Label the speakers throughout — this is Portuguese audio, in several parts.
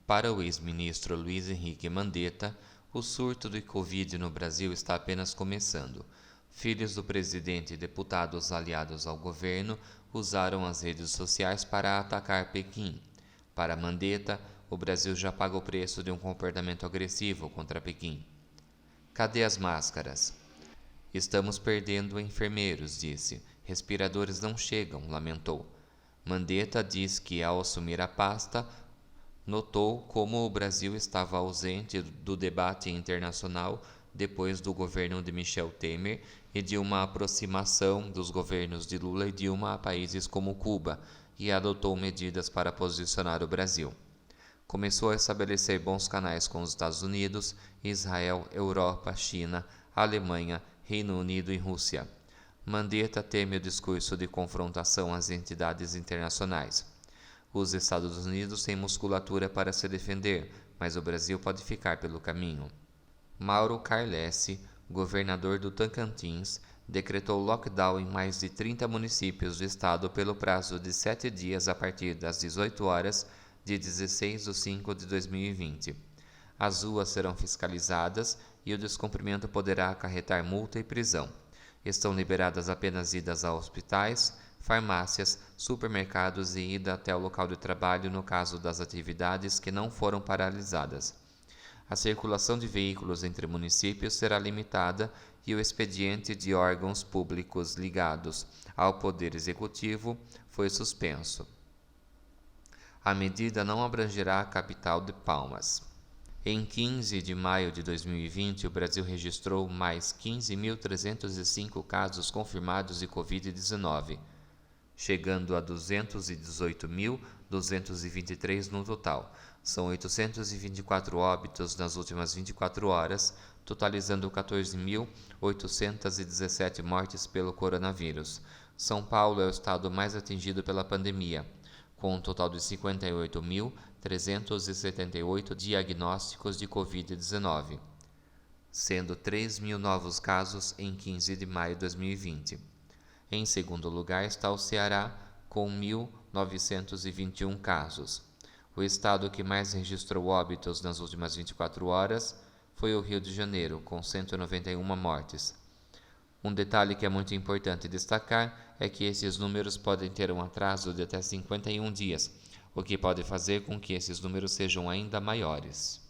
Speaker 1: Para o ex-ministro Luiz Henrique Mandetta, o surto de Covid no Brasil está apenas começando. Filhos do presidente e deputados aliados ao governo usaram as redes sociais para atacar Pequim. Para Mandetta, o Brasil já paga o preço de um comportamento agressivo contra Pequim. Cadê as máscaras? Estamos perdendo enfermeiros, disse. Respiradores não chegam, lamentou. Mandetta diz que, ao assumir a pasta, notou como o Brasil estava ausente do debate internacional depois do governo de Michel Temer e de uma aproximação dos governos de Lula e Dilma a países como Cuba, e adotou medidas para posicionar o Brasil. Começou a estabelecer bons canais com os Estados Unidos, Israel, Europa, China, Alemanha, Reino Unido e Rússia. Mandetta teme o discurso de confrontação às entidades internacionais. Os Estados Unidos têm musculatura para se defender, mas o Brasil pode ficar pelo caminho. Mauro Carlesse, governador do Tocantins, decretou lockdown em mais de 30 municípios do estado pelo prazo de 7 dias a partir das 18 horas de 16/5/2020. As ruas serão fiscalizadas e o descumprimento poderá acarretar multa e prisão. Estão liberadas apenas idas a hospitais, farmácias, supermercados e ida até o local de trabalho no caso das atividades que não foram paralisadas. A circulação de veículos entre municípios será limitada e o expediente de órgãos públicos ligados ao Poder Executivo foi suspenso. A medida não abrangerá a capital de Palmas. Em 15 de maio de 2020, o Brasil registrou mais 15.305 casos confirmados de Covid-19, chegando a 218.223 no total. São 824 óbitos nas últimas 24 horas, totalizando 14.817 mortes pelo coronavírus. São Paulo é o estado mais atingido pela pandemia, com um total de 58.378 diagnósticos de Covid-19, sendo 3.000 novos casos em 15 de maio de 2020. Em segundo lugar está o Ceará, com 1.921 casos. O estado que mais registrou óbitos nas últimas 24 horas foi o Rio de Janeiro, com 191 mortes. Um detalhe que é muito importante destacar é que esses números podem ter um atraso de até 51 dias, o que pode fazer com que esses números sejam ainda maiores.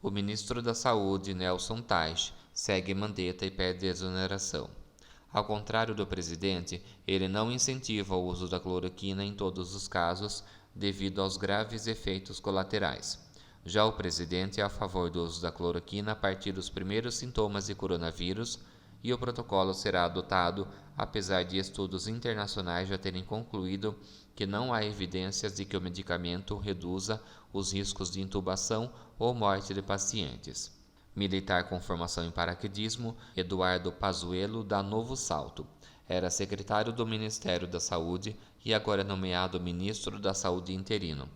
Speaker 1: O ministro da Saúde, Nelson Teich, segue Mandetta e pede exoneração. Ao contrário do presidente, ele não incentiva o uso da cloroquina em todos os casos, devido aos graves efeitos colaterais. Já o presidente é a favor do uso da cloroquina a partir dos primeiros sintomas de coronavírus, e o protocolo será adotado, apesar de estudos internacionais já terem concluído que não há evidências de que o medicamento reduza os riscos de intubação ou morte de pacientes. Militar com formação em paraquedismo, Eduardo Pazuello dá novo salto. Era secretário do Ministério da Saúde e agora é nomeado ministro da Saúde interino.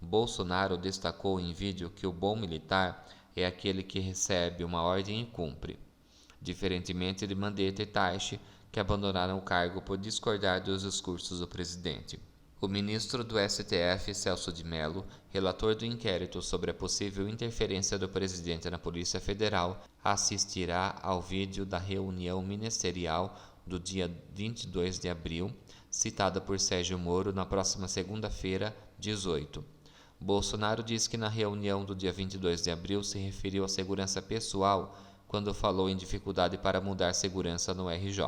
Speaker 1: Bolsonaro destacou em vídeo que o bom militar é aquele que recebe uma ordem e cumpre, diferentemente de Mandetta e Teich, que abandonaram o cargo por discordar dos discursos do presidente. O ministro do STF, Celso de Mello, relator do inquérito sobre a possível interferência do presidente na Polícia Federal, assistirá ao vídeo da reunião ministerial do dia 22 de abril, citada por Sérgio Moro na próxima segunda-feira, 18. Bolsonaro diz que na reunião do dia 22 de abril se referiu à segurança pessoal quando falou em dificuldade para mudar segurança no RJ.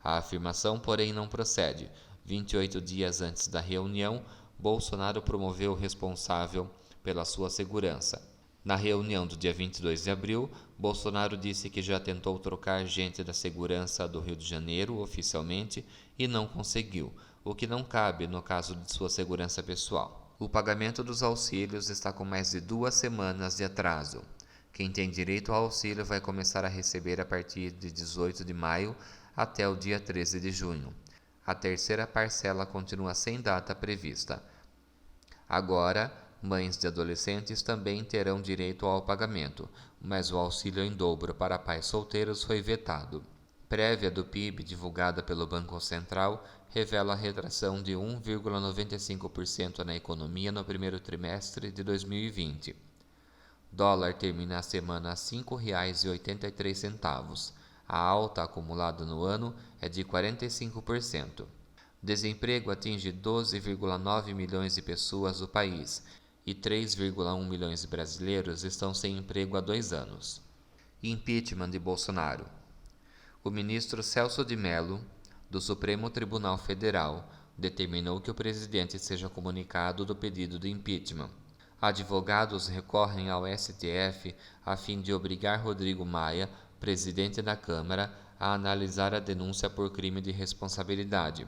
Speaker 1: A afirmação, porém, não procede. 28 dias antes da reunião, Bolsonaro promoveu o responsável pela sua segurança. Na reunião do dia 22 de abril, Bolsonaro disse que já tentou trocar gente da segurança do Rio de Janeiro oficialmente e não conseguiu, o que não cabe no caso de sua segurança pessoal. O pagamento dos auxílios está com mais de 2 semanas de atraso. Quem tem direito ao auxílio vai começar a receber a partir de 18 de maio até o dia 13 de junho. A terceira parcela continua sem data prevista. Agora, mães de adolescentes também terão direito ao pagamento, mas o auxílio em dobro para pais solteiros foi vetado. Prévia do PIB divulgada pelo Banco Central revela a retração de 1,95% na economia no primeiro trimestre de 2020. Dólar termina a semana a R$ 5,83. A alta acumulada no ano é de 45%. Desemprego atinge 12,9 milhões de pessoas do país e 3,1 milhões de brasileiros estão sem emprego há 2 anos. Impeachment de Bolsonaro. O ministro Celso de Mello, do Supremo Tribunal Federal, determinou que o presidente seja comunicado do pedido de impeachment. Advogados recorrem ao STF a fim de obrigar Rodrigo Maia, presidente da Câmara, a analisar a denúncia por crime de responsabilidade.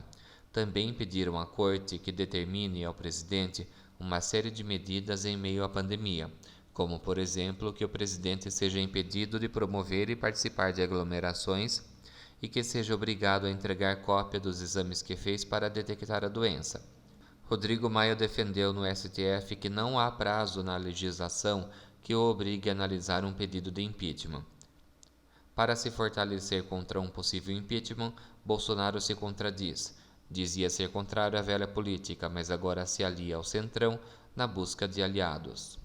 Speaker 1: Também pediram à Corte que determine ao presidente uma série de medidas em meio à pandemia, como, por exemplo, que o presidente seja impedido de promover e participar de aglomerações e que seja obrigado a entregar cópia dos exames que fez para detectar a doença. Rodrigo Maia defendeu no STF que não há prazo na legislação que o obrigue a analisar um pedido de impeachment. Para se fortalecer contra um possível impeachment, Bolsonaro se contradiz. Dizia ser contrário à velha política, mas agora se alia ao Centrão na busca de aliados.